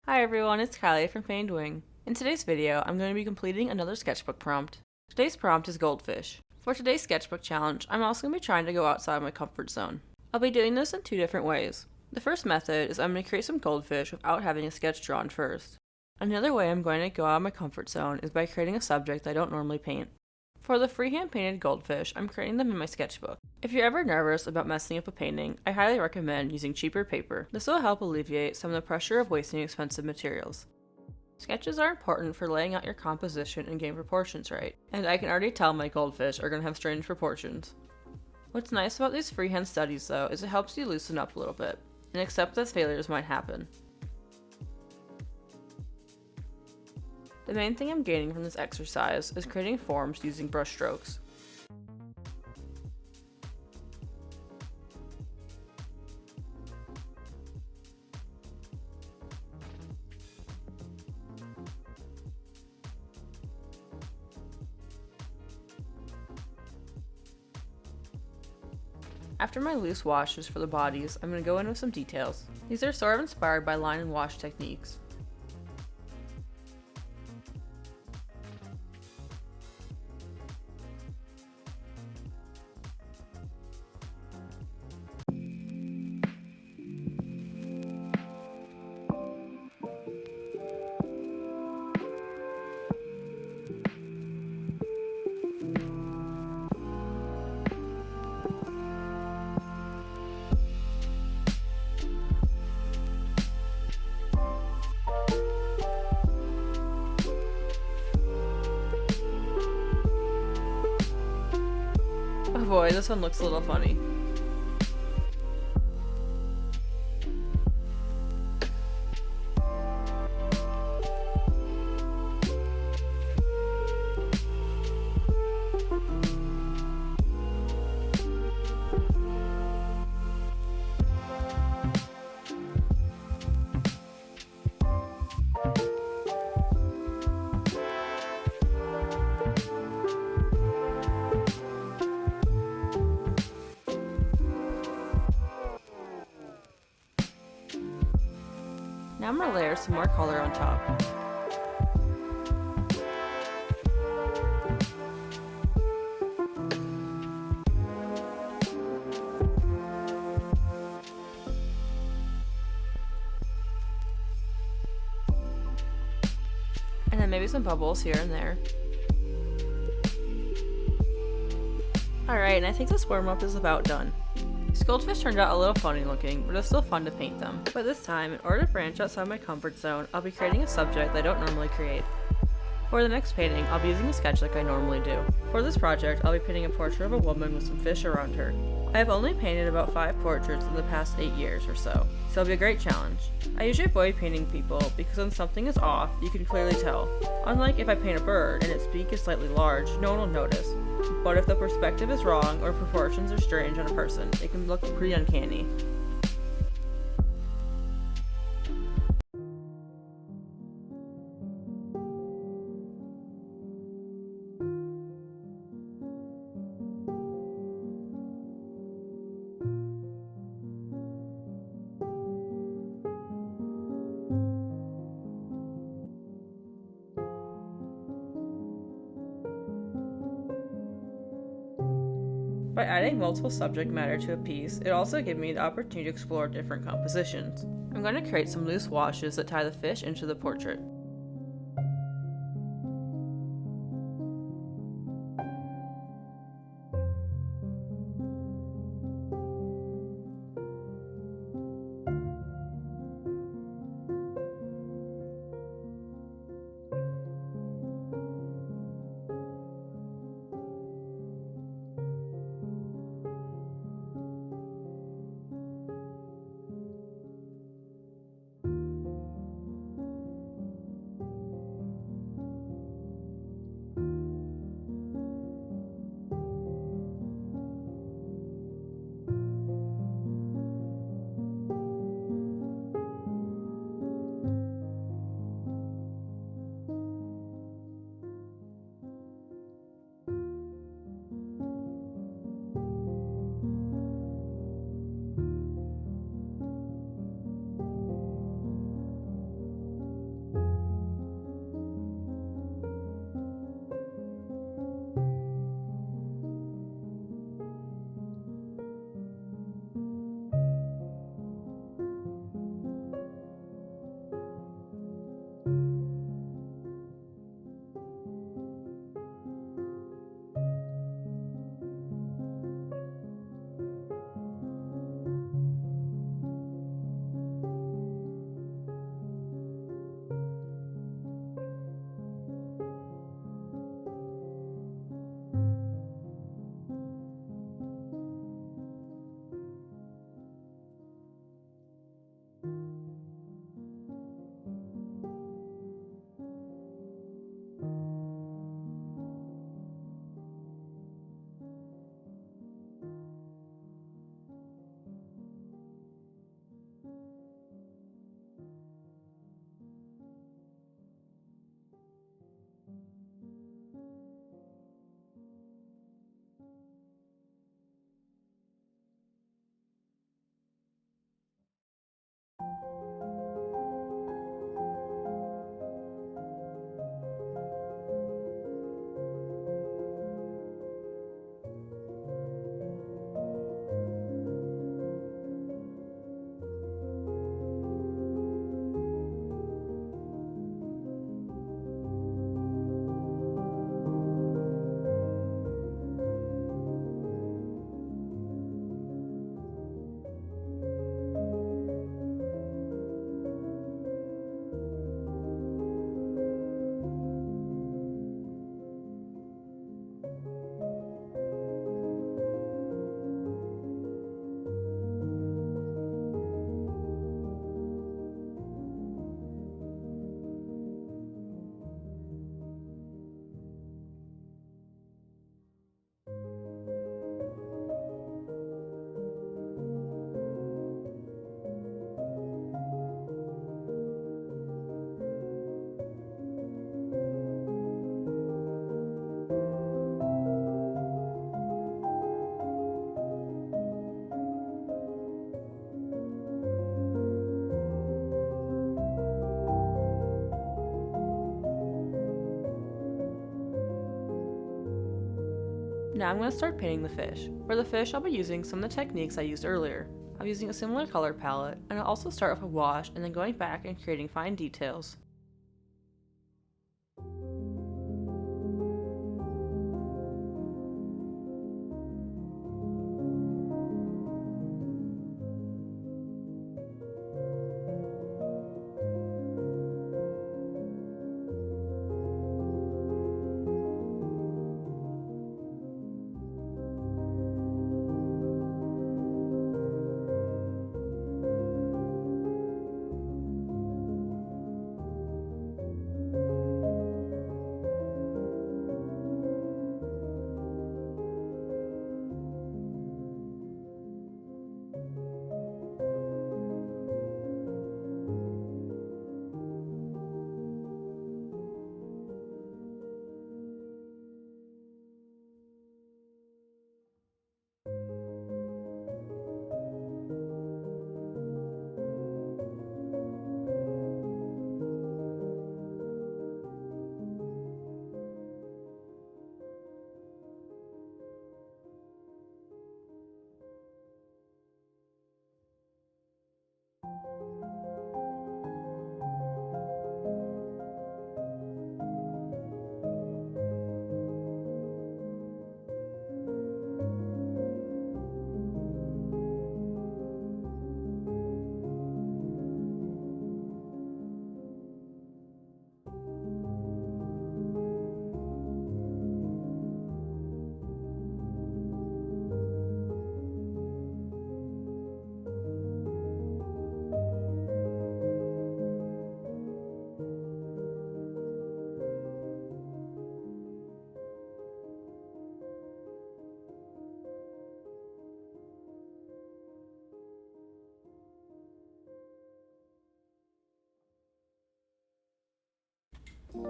Hi everyone, it's Kylie from Finalizing. In today's video, I'm going to be completing another sketchbook prompt. Today's prompt is Goldfish. For today's sketchbook challenge, I'm also going to be trying to go outside my comfort zone. I'll be doing this in two different ways. The first method is I'm going to create some goldfish without having a sketch drawn first. Another way I'm going to go out of my comfort zone is by creating a subject I don't normally paint. For the freehand painted goldfish, I'm creating them in my sketchbook. If you're ever nervous about messing up a painting, I highly recommend using cheaper paper. This will help alleviate some of the pressure of wasting expensive materials. Sketches are important for laying out your composition and getting proportions right, and I can already tell my goldfish are going to have strange proportions. What's nice about these freehand studies though is it helps you loosen up a little bit, and accept that failures might happen. The main thing I'm gaining from this exercise is creating forms using brush strokes. After my loose washes for the bodies, I'm going to go in with some details. These are sort of inspired by line and wash techniques. Oh boy, this one looks a little funny. Now I'm going to layer some more color on top. And then maybe some bubbles here and there. Alright, and I think this warm-up is about done. These goldfish turned out a little funny looking, but it's still fun to paint them. But this time, in order to branch outside my comfort zone, I'll be creating a subject I don't normally create. For the next painting, I'll be using a sketch like I normally do. For this project, I'll be painting a portrait of a woman with some fish around her. I have only painted about 5 portraits in the past 8 years or so it'll be a great challenge. I usually avoid painting people because when something is off, you can clearly tell. Unlike if I paint a bird and its beak is slightly large, no one will notice. But if the perspective is wrong or proportions are strange on a person, it can look pretty uncanny. By adding multiple subject matter to a piece, it also gave me the opportunity to explore different compositions. I'm going to create some loose washes that tie the fish into the portrait. Now I'm going to start painting the fish. For the fish, I'll be using some of the techniques I used earlier. I'm using a similar color palette, and I'll also start with a wash and then going back and creating fine details.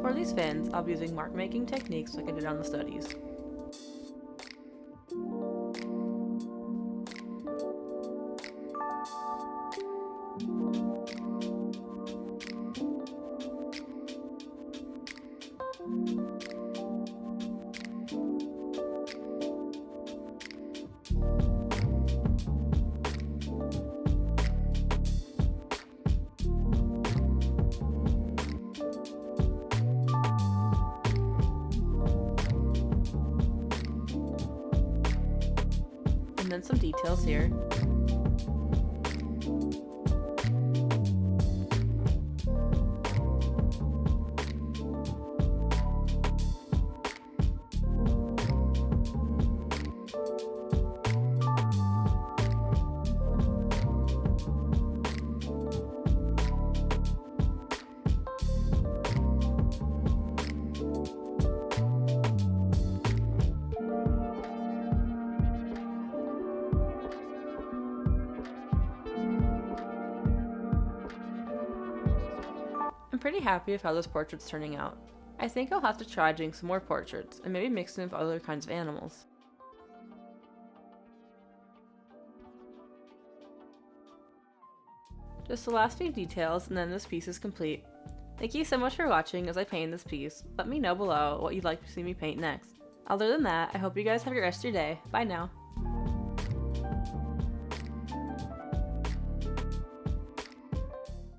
For these fins, I'll be using mark making techniques like I did on the studies. And then some details here. I'm pretty happy with how this portrait's turning out. I think I'll have to try doing some more portraits, and maybe mix them with other kinds of animals. Just the last few details, and then this piece is complete. Thank you so much for watching as I paint this piece. Let me know below what you'd like to see me paint next. Other than that, I hope you guys have a good rest of your day. Bye now.